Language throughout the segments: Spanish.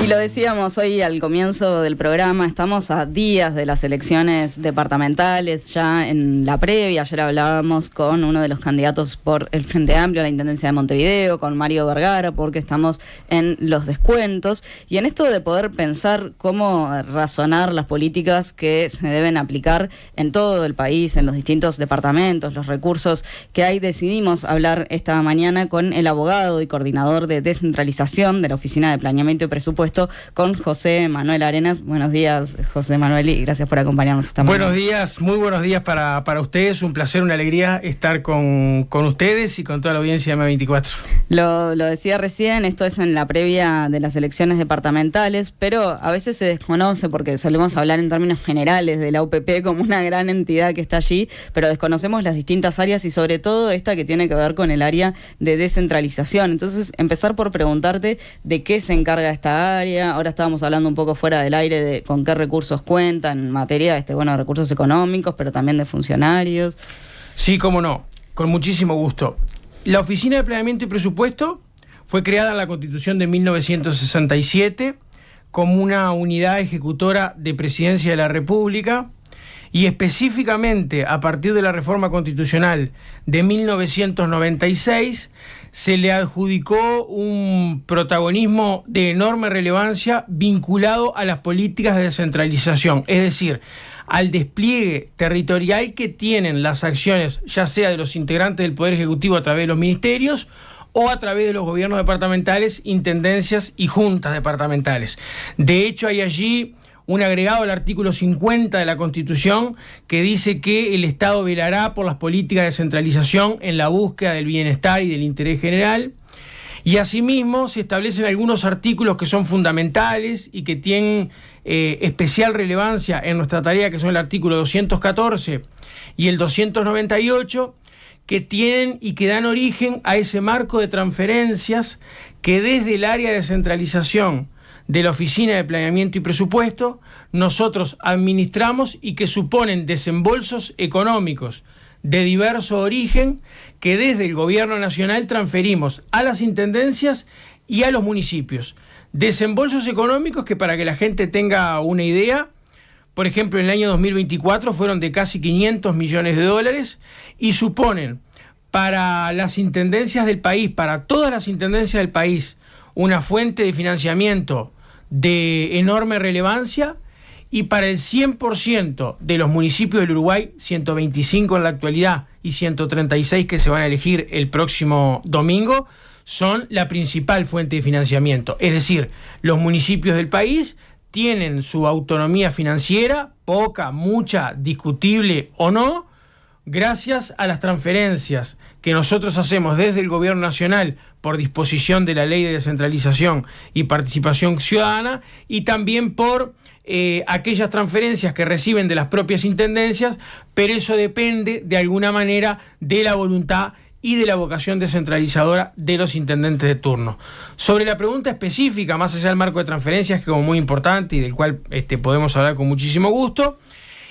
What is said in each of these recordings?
lo decíamos hoy al comienzo del programa, estamos a días de las elecciones departamentales, ya en la previa. Ayer hablábamos con uno de los candidatos por el Frente Amplio a la Intendencia de Montevideo, con Mario Vergara, porque estamos en los descuentos. Y en esto de poder pensar cómo razonar las políticas que se deben aplicar en todo el país, en los distintos departamentos, los recursos que hay, decidimos hablar esta mañana con el abogado y coordinador de descentralización de la Oficina de Planeamiento y Presupuesto, con José Manuel Arenas. Buenos días, José Manuel, y gracias por acompañarnos esta mañana. Buenos días, muy buenos días para ustedes. Un placer, una alegría estar con ustedes y con toda la audiencia de M24. Lo decía recién, esto es en la previa de las elecciones departamentales, pero a veces se desconoce porque solemos hablar en términos generales de la UPP como una gran entidad que está allí, pero desconocemos las distintas áreas y sobre todo esta que tiene que ver con el área de descentralización. Entonces, empezar por preguntarte de qué se encarga esta área. Ahora estábamos hablando un poco fuera del aire de con qué recursos cuentan en materia de recursos económicos, pero también de funcionarios. Sí, cómo no, con muchísimo gusto. La Oficina de Planeamiento y Presupuesto fue creada en la Constitución de 1967 como una unidad ejecutora de Presidencia de la República, y específicamente a partir de la reforma constitucional de 1996 se le adjudicó un protagonismo de enorme relevancia vinculado a las políticas de descentralización, es decir, al despliegue territorial que tienen las acciones, ya sea de los integrantes del Poder Ejecutivo a través de los ministerios o a través de los gobiernos departamentales, intendencias y juntas departamentales. De hecho, hay allí un agregado al artículo 50 de la Constitución que dice que el Estado velará por las políticas de descentralización en la búsqueda del bienestar y del interés general. Y asimismo se establecen algunos artículos que son fundamentales y que tienen especial relevancia en nuestra tarea, que son el artículo 214 y el 298, que tienen y que dan origen a ese marco de transferencias que desde el área de descentralización de la Oficina de Planeamiento y Presupuesto nosotros administramos y que suponen desembolsos económicos de diverso origen que desde el Gobierno Nacional transferimos a las intendencias y a los municipios. Desembolsos económicos que, para que la gente tenga una idea, por ejemplo, en el año 2024 fueron de casi 500 millones de dólares y suponen para las intendencias del país, para todas las intendencias del país, una fuente de financiamiento de enorme relevancia, y para el 100% de los municipios del Uruguay, 125 en la actualidad y 136 que se van a elegir el próximo domingo, son la principal fuente de financiamiento. Es decir, los municipios del país tienen su autonomía financiera, poca, mucha, discutible o no, gracias a las transferencias que nosotros hacemos desde el Gobierno Nacional por disposición de la Ley de Descentralización y Participación Ciudadana, y también por aquellas transferencias que reciben de las propias intendencias, pero eso depende de alguna manera de la voluntad y de la vocación descentralizadora de los intendentes de turno. Sobre la pregunta específica, más allá del marco de transferencias, que es como muy importante y del cual podemos hablar con muchísimo gusto,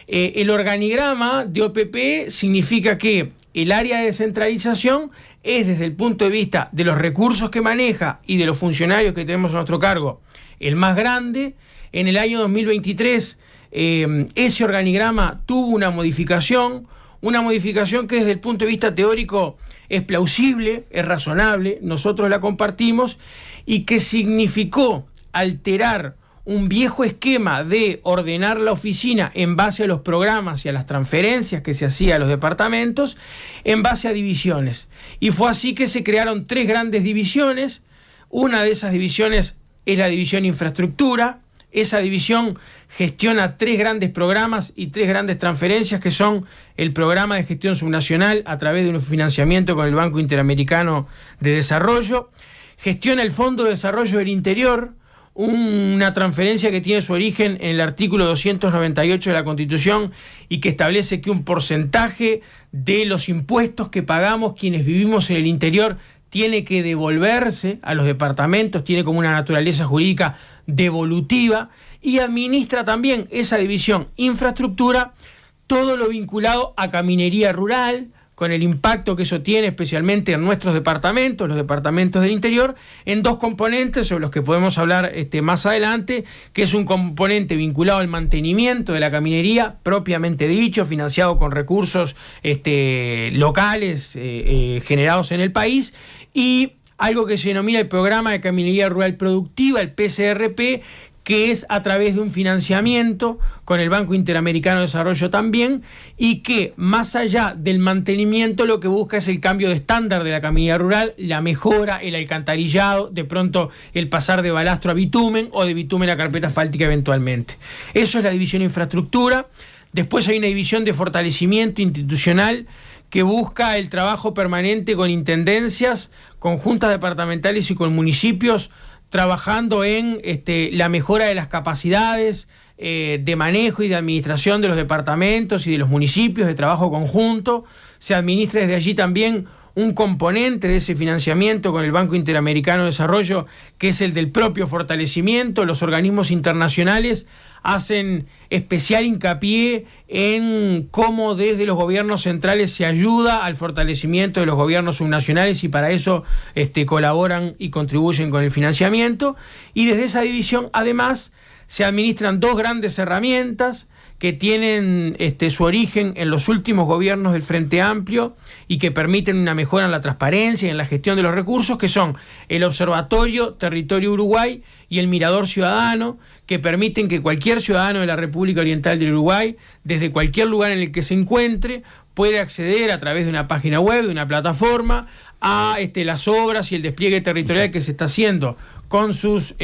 el organigrama de OPP significa que el área de descentralización es, desde el punto de vista de los recursos que maneja y de los funcionarios que tenemos a nuestro cargo, el más grande. En el año 2023 ese organigrama tuvo una modificación que desde el punto de vista teórico es plausible, es razonable, nosotros la compartimos, y que significó alterar un viejo esquema de ordenar la oficina en base a los programas y a las transferencias que se hacía a los departamentos en base a divisiones. Y fue así que se crearon 3 grandes divisiones. Una de esas divisiones es la división infraestructura. Esa división gestiona 3 grandes programas y 3 grandes transferencias, que son el programa de gestión subnacional a través de un financiamiento con el Banco Interamericano de Desarrollo. Gestiona el Fondo de Desarrollo del Interior, una transferencia que tiene su origen en el artículo 298 de la Constitución y que establece que un porcentaje de los impuestos que pagamos quienes vivimos en el interior tiene que devolverse a los departamentos, tiene como una naturaleza jurídica devolutiva, y administra también esa división infraestructura todo lo vinculado a caminería rural, con el impacto que eso tiene especialmente en nuestros departamentos, los departamentos del interior, en dos componentes sobre los que podemos hablar más adelante, que es un componente vinculado al mantenimiento de la caminería, propiamente dicho, financiado con recursos locales generados en el país, y algo que se denomina el Programa de Caminería Rural Productiva, el PCRP, que es a través de un financiamiento con el Banco Interamericano de Desarrollo también, y que más allá del mantenimiento lo que busca es el cambio de estándar de la caminería rural, la mejora, el alcantarillado, de pronto el pasar de balastro a bitumen o de bitumen a carpeta asfáltica eventualmente. Eso es la división infraestructura. Después hay una división de fortalecimiento institucional que busca el trabajo permanente con intendencias, con juntas departamentales y con municipios, trabajando en la mejora de las capacidades de manejo y de administración de los departamentos y de los municipios, de trabajo conjunto. Se administra desde allí también un componente de ese financiamiento con el Banco Interamericano de Desarrollo, que es el del propio fortalecimiento. Los organismos internacionales hacen especial hincapié en cómo desde los gobiernos centrales se ayuda al fortalecimiento de los gobiernos subnacionales, y para eso colaboran y contribuyen con el financiamiento. Y desde esa división, además, se administran dos grandes herramientas que tienen su origen en los últimos gobiernos del Frente Amplio y que permiten una mejora en la transparencia y en la gestión de los recursos, que son el Observatorio Territorio Uruguay y el Mirador Ciudadano, que permiten que cualquier ciudadano de la República Oriental del Uruguay, desde cualquier lugar en el que se encuentre, puede acceder a través de una página web, de una plataforma, a las obras y el despliegue territorial que se está haciendo con sus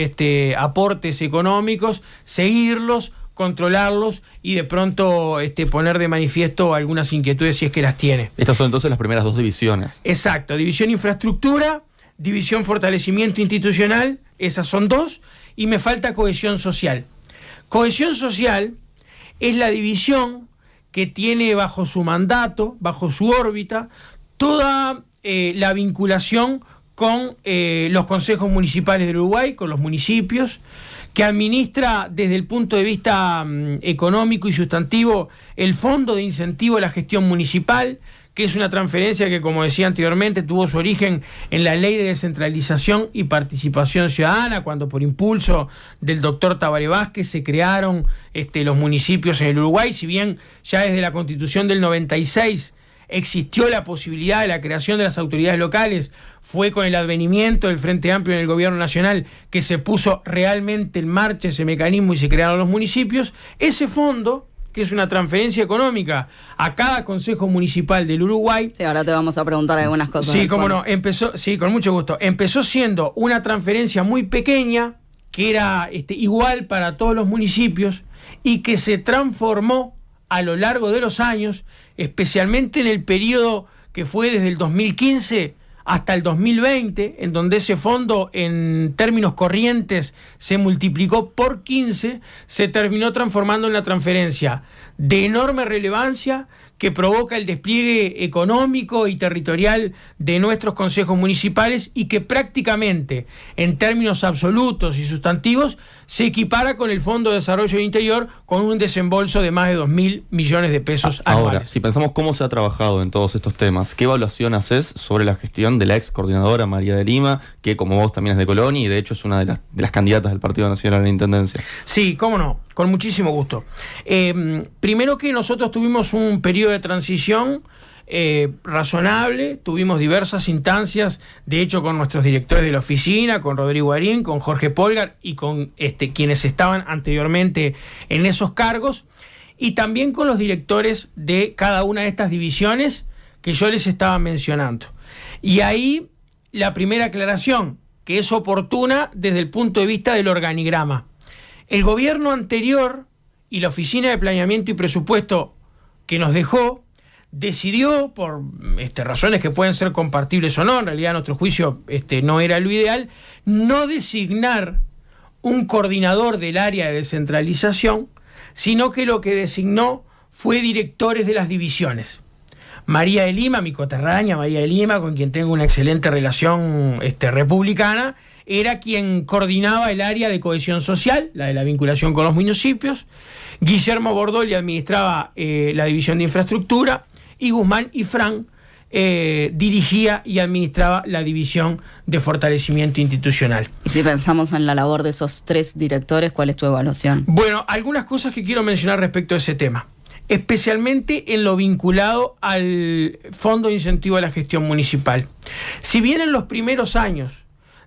aportes económicos, seguirlos, controlarlos y de pronto poner de manifiesto algunas inquietudes si es que las tiene. Estas son entonces las primeras dos divisiones. Exacto, división infraestructura, división fortalecimiento institucional, esas son dos, y me falta cohesión social. Cohesión social es la división que tiene bajo su mandato, bajo su órbita, toda la vinculación con los consejos municipales del Uruguay, con los municipios, que administra desde el punto de vista económico y sustantivo el Fondo de Incentivo a la Gestión Municipal, que es una transferencia que, como decía anteriormente, tuvo su origen en la Ley de Descentralización y Participación Ciudadana, cuando por impulso del doctor Tabaré Vázquez se crearon los municipios en el Uruguay. Si bien ya desde la Constitución del 96 existió la posibilidad de la creación de las autoridades locales, fue con el advenimiento del Frente Amplio en el Gobierno Nacional que se puso realmente en marcha ese mecanismo y se crearon los municipios. Ese fondo, que es una transferencia económica a cada consejo municipal del Uruguay. Sí, ahora te vamos a preguntar algunas cosas. Sí, cómo no, sí, con mucho gusto. Empezó siendo una transferencia muy pequeña, que era igual para todos los municipios, y que se transformó a lo largo de los años, especialmente en el periodo que fue desde el 2015 hasta el 2020, en donde ese fondo en términos corrientes se multiplicó por 15, se terminó transformando en una transferencia de enorme relevancia que provoca el despliegue económico y territorial de nuestros consejos municipales y que prácticamente, en términos absolutos y sustantivos, se equipara con el Fondo de Desarrollo del Interior, con un desembolso de más de 2.000 millones de pesos anuales. Ahora, si pensamos cómo se ha trabajado en todos estos temas, ¿qué evaluación haces sobre la gestión de la ex coordinadora María de Lima, que como vos también es de Colón y de hecho es una de las candidatas del Partido Nacional a la Intendencia? Sí, cómo no, con muchísimo gusto. Primero que nosotros tuvimos un periodo de transición razonable, tuvimos diversas instancias, de hecho con nuestros directores de la oficina, con Rodrigo Arín, con Jorge Polgar y con quienes estaban anteriormente en esos cargos, y también con los directores de cada una de estas divisiones que yo les estaba mencionando. Y ahí la primera aclaración, que es oportuna desde el punto de vista del organigrama. El gobierno anterior y la Oficina de Planeamiento y Presupuesto que nos dejó, decidió, por razones que pueden ser compartibles o no, en realidad a nuestro juicio no era lo ideal, no designar un coordinador del área de descentralización, sino que lo que designó fue directores de las divisiones. María de Lima, mi coterránea María de Lima, con quien tengo una excelente relación republicana, era quien coordinaba el área de cohesión social, la de la vinculación con los municipios. Guillermo Bordoli administraba la división de infraestructura, y Guzmán y Fran dirigía y administraba la división de fortalecimiento institucional. Y si pensamos en la labor de esos 3 directores, ¿cuál es tu evaluación? Bueno, algunas cosas que quiero mencionar respecto a ese tema, especialmente en lo vinculado al Fondo de Incentivo a la Gestión Municipal. Si bien en los primeros años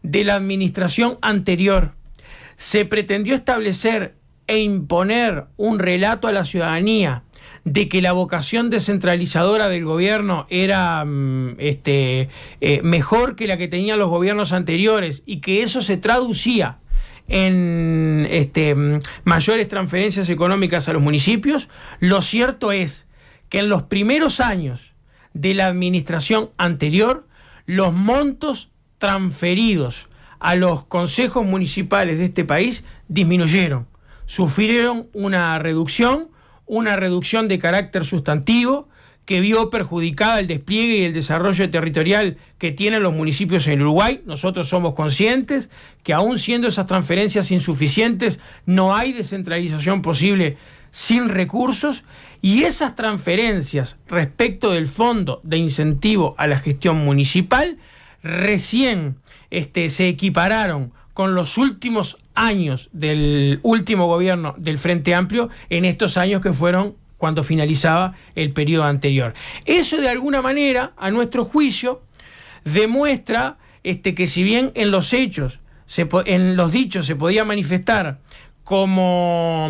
de la administración anterior se pretendió establecer e imponer un relato a la ciudadanía de que la vocación descentralizadora del gobierno era mejor que la que tenían los gobiernos anteriores y que eso se traducía en mayores transferencias económicas a los municipios, lo cierto es que en los primeros años de la administración anterior, los montos transferidos a los consejos municipales de este país disminuyeron, sufrieron una reducción de carácter sustantivo que vio perjudicada el despliegue y el desarrollo territorial que tienen los municipios en Uruguay. Nosotros somos conscientes que aún siendo esas transferencias insuficientes, no hay descentralización posible sin recursos, y esas transferencias respecto del Fondo de Incentivo a la Gestión Municipal recién se equipararon con los últimos años del último gobierno del Frente Amplio, en estos años que fueron cuando finalizaba el periodo anterior. Eso de alguna manera, a nuestro juicio, demuestra que si bien en los hechos, en los dichos se podía manifestar como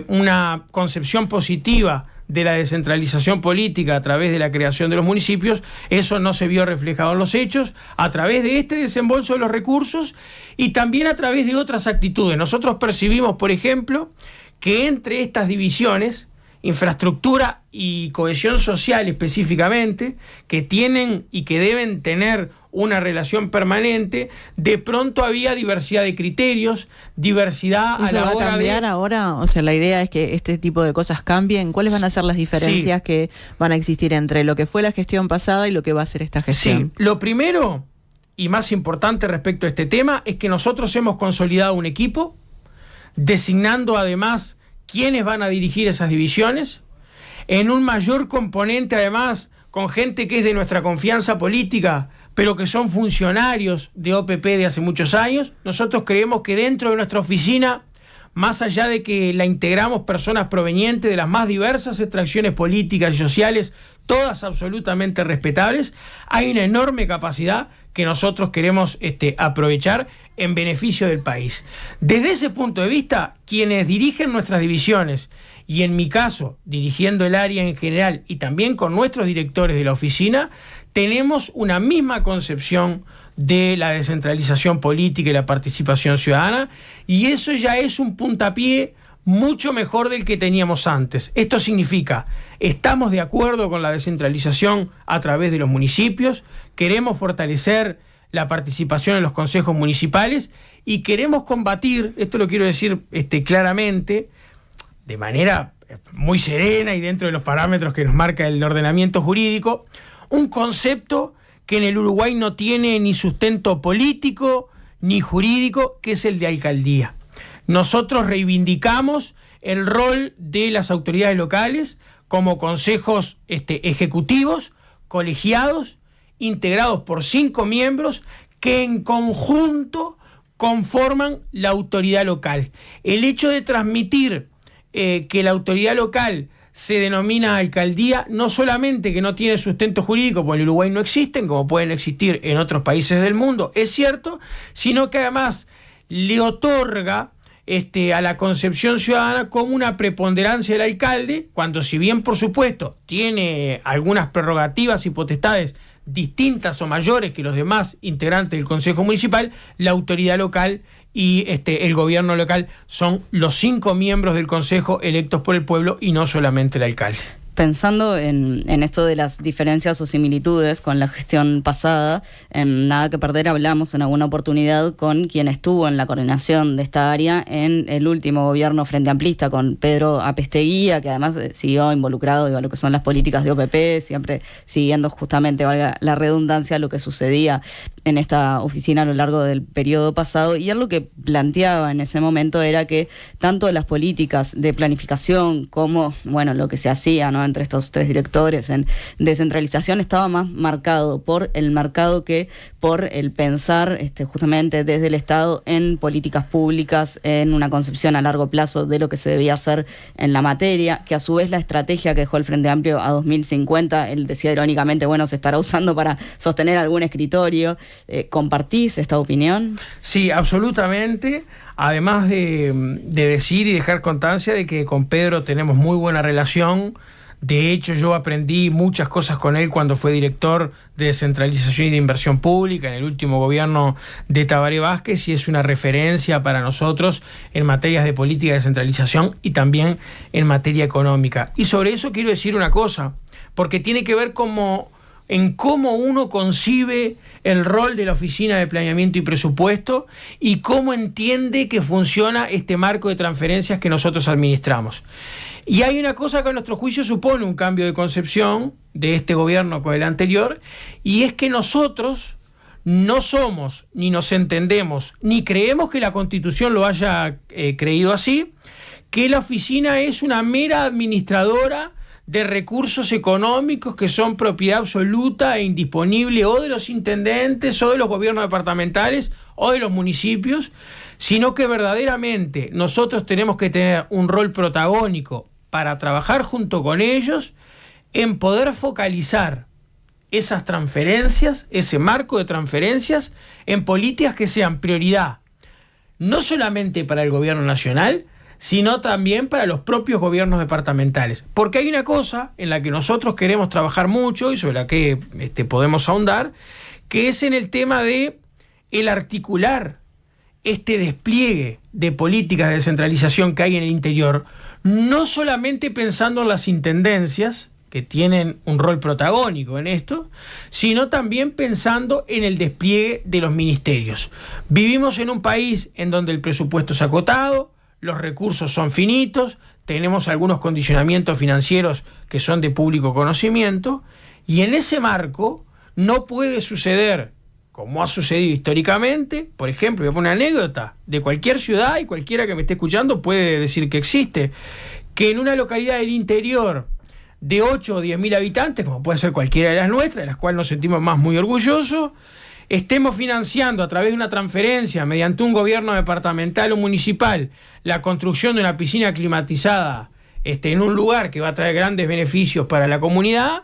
una concepción positiva de la descentralización política a través de la creación de los municipios, eso no se vio reflejado en los hechos, a través de este desembolso de los recursos y también a través de otras actitudes. Nosotros percibimos, por ejemplo, que entre estas divisiones, infraestructura y cohesión social específicamente, que tienen y que deben tener una relación permanente, de pronto había diversidad de criterios, diversidad a la hora de... ¿Eso va a cambiar ahora? O sea, la idea es que este tipo de cosas cambien. ¿Cuáles van a ser las diferencias que van a existir entre lo que fue la gestión pasada y lo que va a ser esta gestión? Sí, lo primero y más importante respecto a este tema es que nosotros hemos consolidado un equipo, designando además quiénes van a dirigir esas divisiones, en un mayor componente además con gente que es de nuestra confianza política, pero que son funcionarios de OPP de hace muchos años. Nosotros creemos que dentro de nuestra oficina, más allá de que la integramos personas provenientes de las más diversas extracciones políticas y sociales, todas absolutamente respetables, hay una enorme capacidad que nosotros queremos aprovechar en beneficio del país. Desde ese punto de vista, quienes dirigen nuestras divisiones, y en mi caso, dirigiendo el área en general y también con nuestros directores de la oficina, tenemos una misma concepción de la descentralización política y la participación ciudadana, y eso ya es un puntapié mucho mejor del que teníamos antes. Esto significa, estamos de acuerdo con la descentralización a través de los municipios, queremos fortalecer la participación en los consejos municipales y queremos combatir, esto lo quiero decir claramente, de manera muy serena y dentro de los parámetros que nos marca el ordenamiento jurídico, un concepto que en el Uruguay no tiene ni sustento político ni jurídico, que es el de alcaldía. Nosotros reivindicamos el rol de las autoridades locales como consejos ejecutivos, colegiados, integrados por 5 miembros que en conjunto conforman la autoridad local. El hecho de transmitir que la autoridad local se denomina alcaldía, no solamente que no tiene sustento jurídico, porque en Uruguay no existen, como pueden existir en otros países del mundo, es cierto, sino que además le otorga a la concepción ciudadana como una preponderancia del alcalde, cuando si bien por supuesto tiene algunas prerrogativas y potestades distintas o mayores que los demás integrantes del Consejo Municipal, la autoridad local y el gobierno local son los 5 miembros del Consejo electos por el pueblo y no solamente el alcalde. Pensando en esto de las diferencias o similitudes con la gestión pasada, en Nada que Perder hablamos en alguna oportunidad con quien estuvo en la coordinación de esta área en el último gobierno frente amplista, con Pedro Apesteguía, que además siguió involucrado en lo que son las políticas de OPP, siempre siguiendo justamente, valga la redundancia, lo que sucedía en esta oficina a lo largo del periodo pasado, y él lo que planteaba en ese momento era que tanto las políticas de planificación como, bueno, lo que se hacía, ¿no?, entre estos tres directores en descentralización estaba más marcado por el mercado que por el pensar justamente desde el Estado en políticas públicas, en una concepción a largo plazo de lo que se debía hacer en la materia, que a su vez la estrategia que dejó el Frente Amplio a 2050, él decía irónicamente, bueno, se estará usando para sostener algún escritorio. ¿Compartís esta opinión? Sí, absolutamente. Además de decir y dejar constancia de que con Pedro tenemos muy buena relación. De hecho, yo aprendí muchas cosas con él cuando fue director de descentralización y de inversión pública en el último gobierno de Tabaré Vázquez, y es una referencia para nosotros en materias de política de descentralización y también en materia económica. Y sobre eso quiero decir una cosa, porque tiene que ver en cómo uno concibe el rol de la Oficina de Planeamiento y Presupuesto y cómo entiende que funciona este marco de transferencias que nosotros administramos. Y hay una cosa que a nuestro juicio supone un cambio de concepción de este gobierno con el anterior, y es que nosotros no somos, ni nos entendemos, ni creemos que la Constitución lo haya creído así, que la oficina es una mera administradora de recursos económicos que son propiedad absoluta e indisponible o de los intendentes o de los gobiernos departamentales o de los municipios, sino que verdaderamente nosotros tenemos que tener un rol protagónico para trabajar junto con ellos en poder focalizar esas transferencias, ese marco de transferencias, en políticas que sean prioridad, no solamente para el gobierno nacional, sino también para los propios gobiernos departamentales. Porque hay una cosa en la que nosotros queremos trabajar mucho y sobre la que podemos ahondar, que es en el tema de el articular este despliegue de políticas de descentralización que hay en el interior, no solamente pensando en las intendencias, que tienen un rol protagónico en esto, sino también pensando en el despliegue de los ministerios. Vivimos en un país en donde el presupuesto es acotado, los recursos son finitos, tenemos algunos condicionamientos financieros que son de público conocimiento, y en ese marco no puede suceder, como ha sucedido históricamente. Por ejemplo, voy a poner una anécdota de cualquier ciudad, y cualquiera que me esté escuchando puede decir que existe, que en una localidad del interior de 8 o 10 mil habitantes, como puede ser cualquiera de las nuestras, de las cuales nos sentimos más muy orgullosos, estemos financiando a través de una transferencia mediante un gobierno departamental o municipal la construcción de una piscina climatizada en un lugar que va a traer grandes beneficios para la comunidad,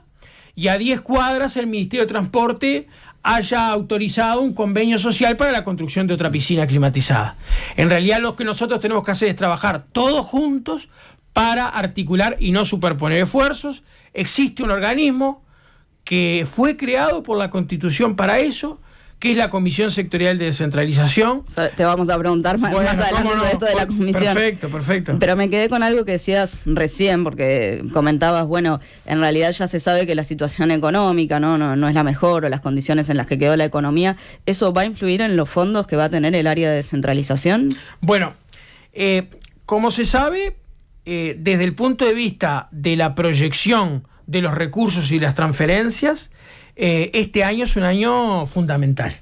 y a 10 cuadras el Ministerio de Transporte haya autorizado un convenio social para la construcción de otra piscina climatizada. En realidad lo que nosotros tenemos que hacer es trabajar todos juntos para articular y no superponer esfuerzos. Existe un organismo que fue creado por la Constitución para eso, que es la Comisión Sectorial de Descentralización. Te vamos a preguntar más adelante de esto de la comisión. Perfecto. Pero me quedé con algo que decías recién, porque comentabas, bueno, en realidad ya se sabe que la situación económica no es la mejor, o las condiciones en las que quedó la economía. ¿Eso va a influir en los fondos que va a tener el área de descentralización? Bueno, como se sabe, desde el punto de vista de la proyección de los recursos y las transferencias, este año es un año fundamental,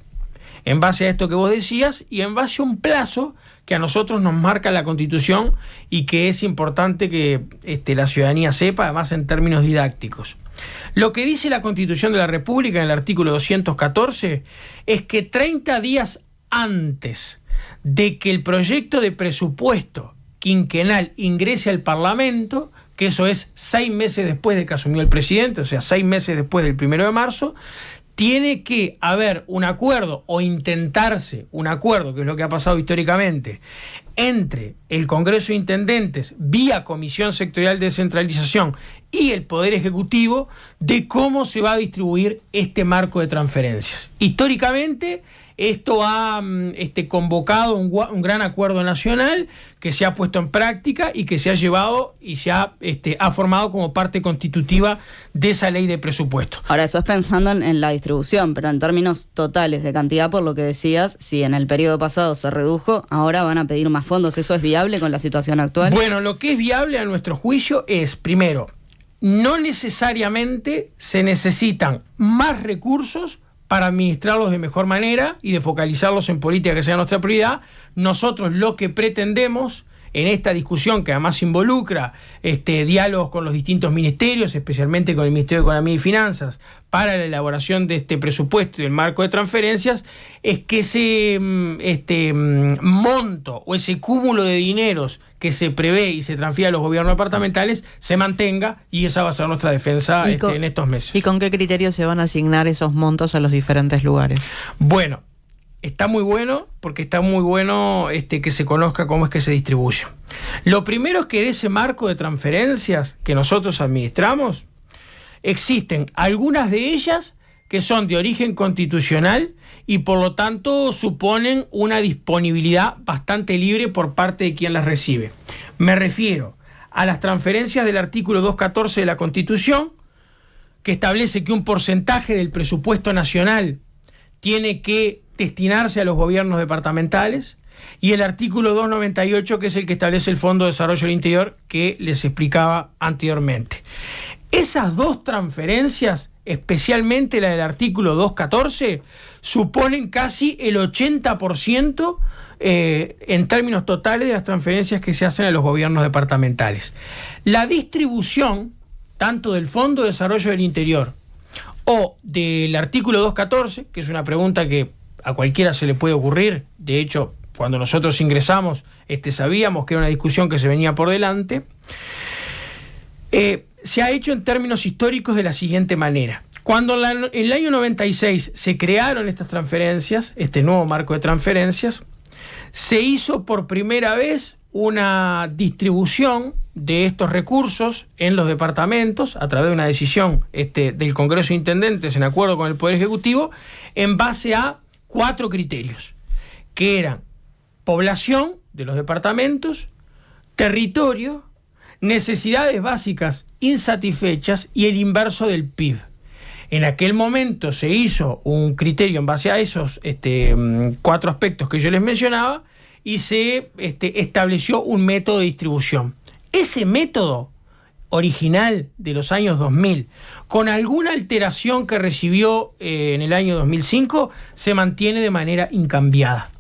en base a esto que vos decías y en base a un plazo que a nosotros nos marca la Constitución y que es importante que la ciudadanía sepa, además en términos didácticos. Lo que dice la Constitución de la República en el artículo 214 es que 30 días antes de que el proyecto de presupuesto quinquenal ingrese al Parlamento, que eso es 6 meses después de que asumió el presidente, o sea, 6 meses después del 1 de marzo, tiene que haber un acuerdo o intentarse un acuerdo, que es lo que ha pasado históricamente, entre el Congreso de Intendentes vía Comisión Sectorial de Descentralización y el Poder Ejecutivo de cómo se va a distribuir este marco de transferencias. Históricamente, esto ha convocado un gran acuerdo nacional que se ha puesto en práctica y que se ha llevado y se ha formado como parte constitutiva de esa ley de presupuesto. Ahora, eso es pensando en la distribución, pero en términos totales de cantidad, por lo que decías, si en el periodo pasado se redujo, ahora van a pedir más fondos. ¿Eso es viable con la situación actual? Bueno, lo que es viable a nuestro juicio es, primero, no necesariamente se necesitan más recursos para administrarlos de mejor manera y de focalizarlos en políticas que sean nuestra prioridad. Nosotros lo que pretendemos en esta discusión, que además involucra diálogos con los distintos ministerios, especialmente con el Ministerio de Economía y Finanzas, para la elaboración de este presupuesto y el marco de transferencias, es que ese monto o ese cúmulo de dineros que se prevé y se transfiere a los gobiernos departamentales se mantenga, y esa va a ser nuestra defensa en estos meses. ¿Y con qué criterios se van a asignar esos montos a los diferentes lugares? Bueno, está muy bueno, porque está muy bueno que se conozca cómo es que se distribuye. Lo primero es que de ese marco de transferencias que nosotros administramos, existen algunas de ellas que son de origen constitucional y por lo tanto suponen una disponibilidad bastante libre por parte de quien las recibe. Me refiero a las transferencias del artículo 214 de la Constitución, que establece que un porcentaje del presupuesto nacional tiene que destinarse a los gobiernos departamentales, y el artículo 298, que es el que establece el Fondo de Desarrollo del Interior, que les explicaba anteriormente. Esas dos transferencias, especialmente la del artículo 214, suponen casi el 80% en términos totales de las transferencias que se hacen a los gobiernos departamentales. La distribución, tanto del Fondo de Desarrollo del Interior o del artículo 214, que es una pregunta que a cualquiera se le puede ocurrir, de hecho, cuando nosotros ingresamos, sabíamos que era una discusión que se venía por delante, se ha hecho en términos históricos de la siguiente manera. Cuando en el año 96 se crearon estas transferencias, este nuevo marco de transferencias, se hizo por primera vez una distribución de estos recursos en los departamentos a través de una decisión del Congreso de Intendentes en acuerdo con el Poder Ejecutivo, en base a 4 criterios, que eran población de los departamentos, territorio, necesidades básicas insatisfechas y el inverso del PIB. En aquel momento se hizo un criterio en base a esos 4 aspectos que yo les mencionaba y se estableció un método de distribución. Ese método original de los años 2000, con alguna alteración que recibió en el año 2005, se mantiene de manera incambiada.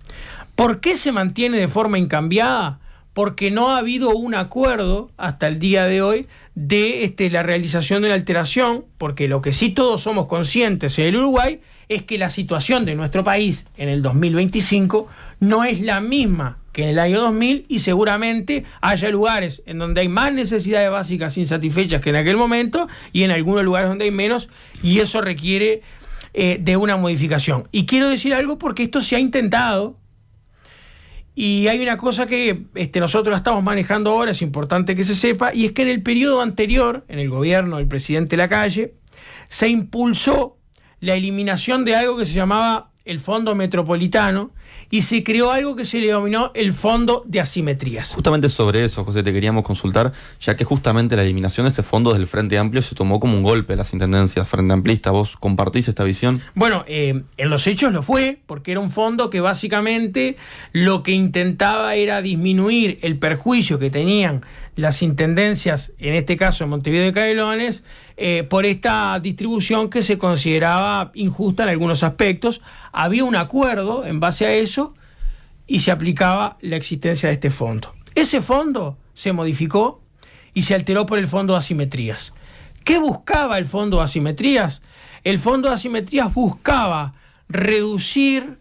¿Por qué se mantiene de forma incambiada? Porque no ha habido un acuerdo hasta el día de hoy de la realización de una alteración, porque lo que sí todos somos conscientes en el Uruguay es que la situación de nuestro país en el 2025 no es la misma que en el año 2000, y seguramente haya lugares en donde hay más necesidades básicas insatisfechas que en aquel momento, y en algunos lugares donde hay menos, y eso requiere de una modificación. Y quiero decir algo porque esto se ha intentado. Y hay una cosa que nosotros la estamos manejando ahora, es importante que se sepa, y es que en el periodo anterior, en el gobierno del presidente Lacalle, se impulsó la eliminación de algo que se llamaba el Fondo Metropolitano, y se creó algo que se le denominó el Fondo de Asimetrías. Justamente sobre eso, José, te queríamos consultar, ya que justamente la eliminación de este fondo desde el Frente Amplio se tomó como un golpe a las intendencias frente amplista. ¿Vos compartís esta visión? Bueno, en los hechos lo fue, porque era un fondo que básicamente lo que intentaba era disminuir el perjuicio que tenían las intendencias, en este caso en Montevideo y Canelones, por esta distribución que se consideraba injusta en algunos aspectos. Había un acuerdo en base a eso y se aplicaba la existencia de este fondo. Ese fondo se modificó y se alteró por el Fondo de Asimetrías. ¿Qué buscaba el Fondo de Asimetrías? El Fondo de Asimetrías buscaba reducir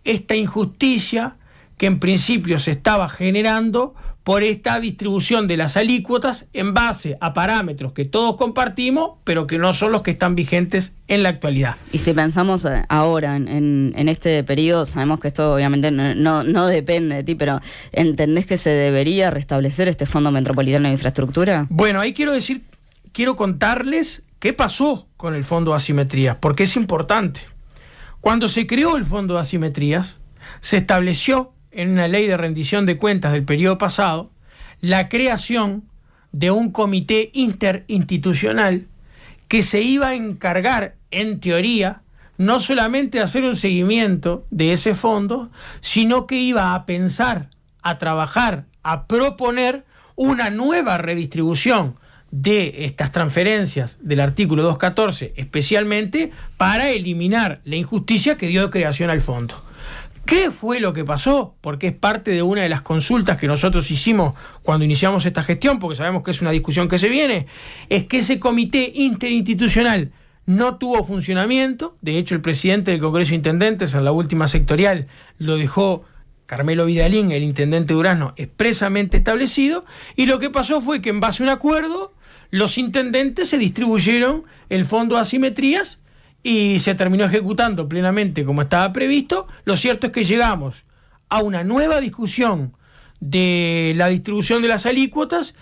esta injusticia que en principio se estaba generando por esta distribución de las alícuotas en base a parámetros que todos compartimos, pero que no son los que están vigentes en la actualidad. Y si pensamos ahora en este periodo, sabemos que esto obviamente no depende de ti, pero ¿entendés que se debería restablecer este Fondo Metropolitano de Infraestructura? Bueno, ahí quiero contarles qué pasó con el Fondo de Asimetrías, porque es importante. Cuando se creó el Fondo de Asimetrías, se estableció en una ley de rendición de cuentas del periodo pasado la creación de un comité interinstitucional que se iba a encargar, en teoría, no solamente de hacer un seguimiento de ese fondo, sino que iba a pensar, a trabajar, a proponer una nueva redistribución de estas transferencias del artículo 214, especialmente para eliminar la injusticia que dio creación al fondo. ¿Qué fue lo que pasó? Porque es parte de una de las consultas que nosotros hicimos cuando iniciamos esta gestión, porque sabemos que es una discusión que se viene, es que ese comité interinstitucional no tuvo funcionamiento. De hecho, el presidente del Congreso de Intendentes en la última sectorial lo dejó Carmelo Vidalín, el intendente de Durazno, expresamente establecido, y lo que pasó fue que en base a un acuerdo los intendentes se distribuyeron el fondo de asimetrías y se terminó ejecutando plenamente como estaba previsto. Lo cierto es que llegamos a una nueva discusión de la distribución de las alícuotas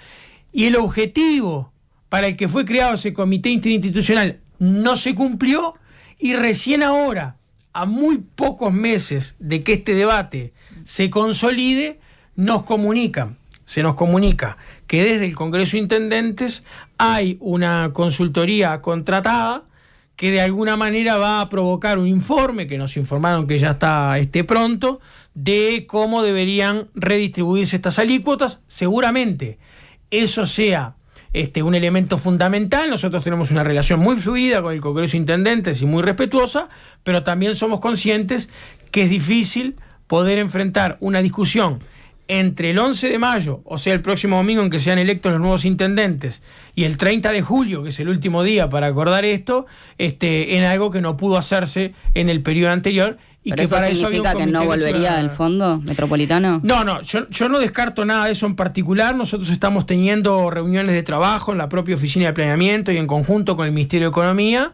y el objetivo para el que fue creado ese comité interinstitucional no se cumplió, y recién ahora, a muy pocos meses de que este debate se consolide, se nos comunica que desde el Congreso de Intendentes hay una consultoría contratada que de alguna manera va a provocar un informe, que nos informaron que ya está pronto, de cómo deberían redistribuirse estas alícuotas. Seguramente eso sea un elemento fundamental. Nosotros tenemos una relación muy fluida con el Congreso de Intendentes y muy respetuosa, pero también somos conscientes que es difícil poder enfrentar una discusión entre el 11 de mayo, o sea, el próximo domingo en que sean electos los nuevos intendentes, y el 30 de julio, que es el último día para acordar esto, en algo que no pudo hacerse en el periodo anterior. Y ¿pero que eso para significa eso que no volvería al fondo metropolitano? No, yo no descarto nada de eso en particular. Nosotros estamos teniendo reuniones de trabajo en la propia Oficina de Planeamiento y en conjunto con el Ministerio de Economía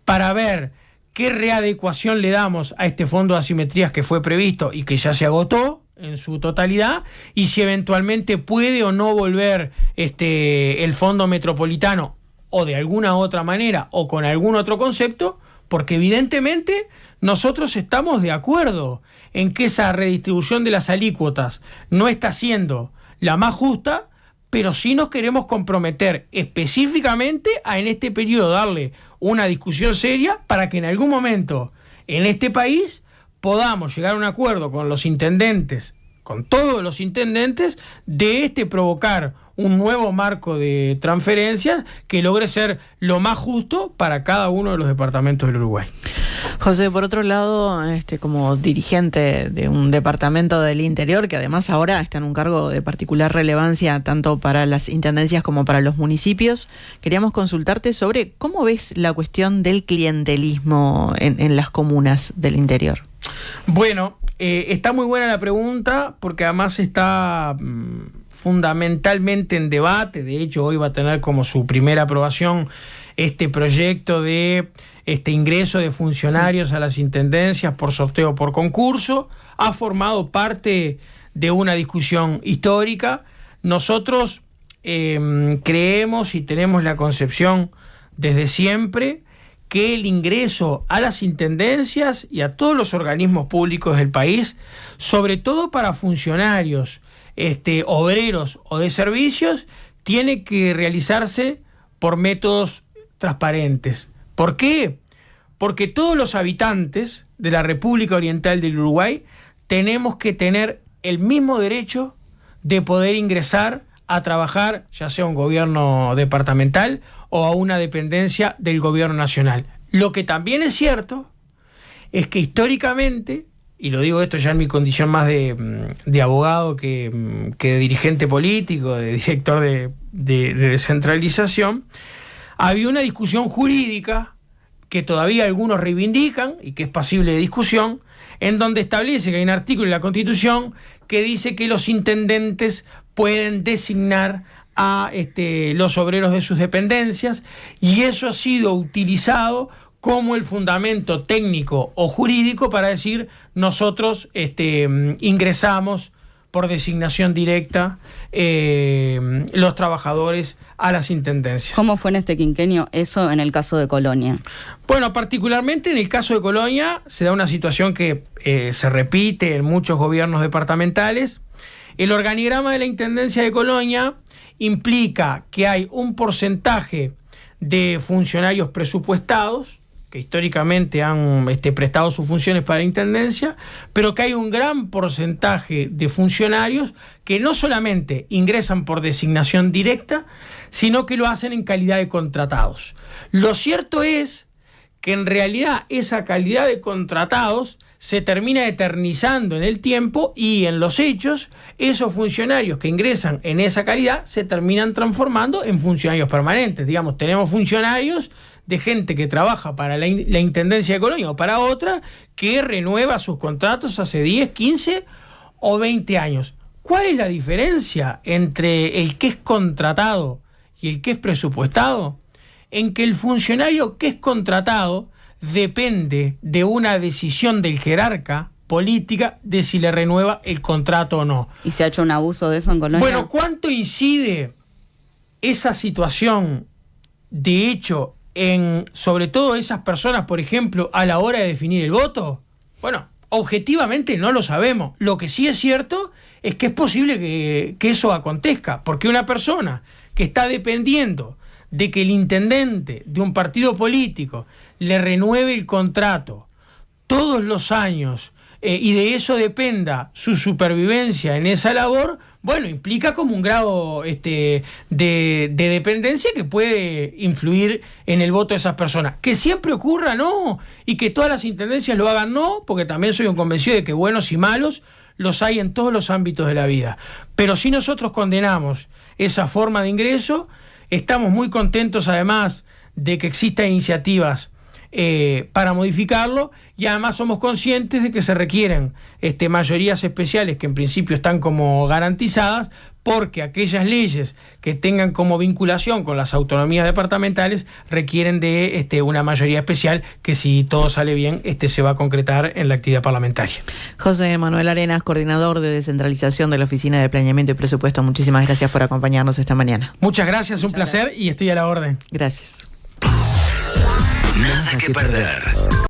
para ver qué readecuación le damos a este fondo de asimetrías que fue previsto y que ya se agotó en su totalidad, y si eventualmente puede o no volver el fondo metropolitano, o de alguna otra manera o con algún otro concepto, porque evidentemente nosotros estamos de acuerdo en que esa redistribución de las alícuotas no está siendo la más justa, pero sí nos queremos comprometer específicamente a en este periodo darle una discusión seria para que en algún momento en este país podamos llegar a un acuerdo con los intendentes, con todos los intendentes, de provocar un nuevo marco de transferencias que logre ser lo más justo para cada uno de los departamentos del Uruguay. José, por otro lado, como dirigente de un departamento del interior, que además ahora está en un cargo de particular relevancia tanto para las intendencias como para los municipios, queríamos consultarte sobre cómo ves la cuestión del clientelismo en las comunas del interior. Bueno, está muy buena la pregunta, porque además está fundamentalmente en debate. De hecho, hoy va a tener como su primera aprobación este proyecto de ingreso de funcionarios a las intendencias por sorteo, por concurso. Ha formado parte de una discusión histórica. Nosotros creemos y tenemos la concepción desde siempre que el ingreso a las intendencias y a todos los organismos públicos del país, sobre todo para funcionarios, obreros o de servicios, tiene que realizarse por métodos transparentes. ¿Por qué? Porque todos los habitantes de la República Oriental del Uruguay tenemos que tener el mismo derecho de poder ingresar a trabajar, ya sea un gobierno departamental o a una dependencia del gobierno nacional. Lo que también es cierto es que históricamente, y lo digo esto ya en mi condición más de abogado que de dirigente político, de director de descentralización, había una discusión jurídica que todavía algunos reivindican y que es pasible de discusión, en donde establece que hay un artículo en la Constitución que dice que los intendentes pueden designar a los obreros de sus dependencias, y eso ha sido utilizado como el fundamento técnico o jurídico para decir nosotros ingresamos por designación directa los trabajadores a las intendencias. ¿Cómo fue en este quinquenio eso en el caso de Colonia? Bueno, particularmente en el caso de Colonia se da una situación que se repite en muchos gobiernos departamentales. El organigrama de la Intendencia de Colonia implica que hay un porcentaje de funcionarios presupuestados que históricamente han prestado sus funciones para la intendencia, pero que hay un gran porcentaje de funcionarios que no solamente ingresan por designación directa, sino que lo hacen en calidad de contratados. Lo cierto es que en realidad esa calidad de contratados se termina eternizando en el tiempo y en los hechos esos funcionarios que ingresan en esa calidad se terminan transformando en funcionarios permanentes. Digamos, tenemos funcionarios de gente que trabaja para la Intendencia de Colonia o para otra que renueva sus contratos hace 10, 15 o 20 años. ¿Cuál es la diferencia entre el que es contratado y el que es presupuestado? En que el funcionario que es contratado depende de una decisión del jerarca política de si le renueva el contrato o no. ¿Y se ha hecho un abuso de eso en Colonia? Bueno, ¿cuánto incide esa situación de hecho en sobre todo esas personas, por ejemplo, a la hora de definir el voto? Bueno, objetivamente no lo sabemos. Lo que sí es cierto es que es posible que eso acontezca, porque una persona que está dependiendo de que el intendente de un partido político le renueve el contrato todos los años y de eso dependa su supervivencia en esa labor, bueno, implica como un grado de dependencia que puede influir en el voto de esas personas. Que siempre ocurra, no, y que todas las intendencias lo hagan, no, porque también soy un convencido de que buenos y malos los hay en todos los ámbitos de la vida. Pero si nosotros condenamos esa forma de ingreso, estamos muy contentos además de que existan iniciativas para modificarlo, y además somos conscientes de que se requieren mayorías especiales que en principio están como garantizadas, porque aquellas leyes que tengan como vinculación con las autonomías departamentales requieren de una mayoría especial que, si todo sale bien, se va a concretar en la actividad parlamentaria. José Manuel Arenas, coordinador de descentralización de la Oficina de Planeamiento y Presupuesto, muchísimas gracias por acompañarnos esta mañana. Muchas gracias, un placer y estoy a la orden. Gracias. Nada que perder.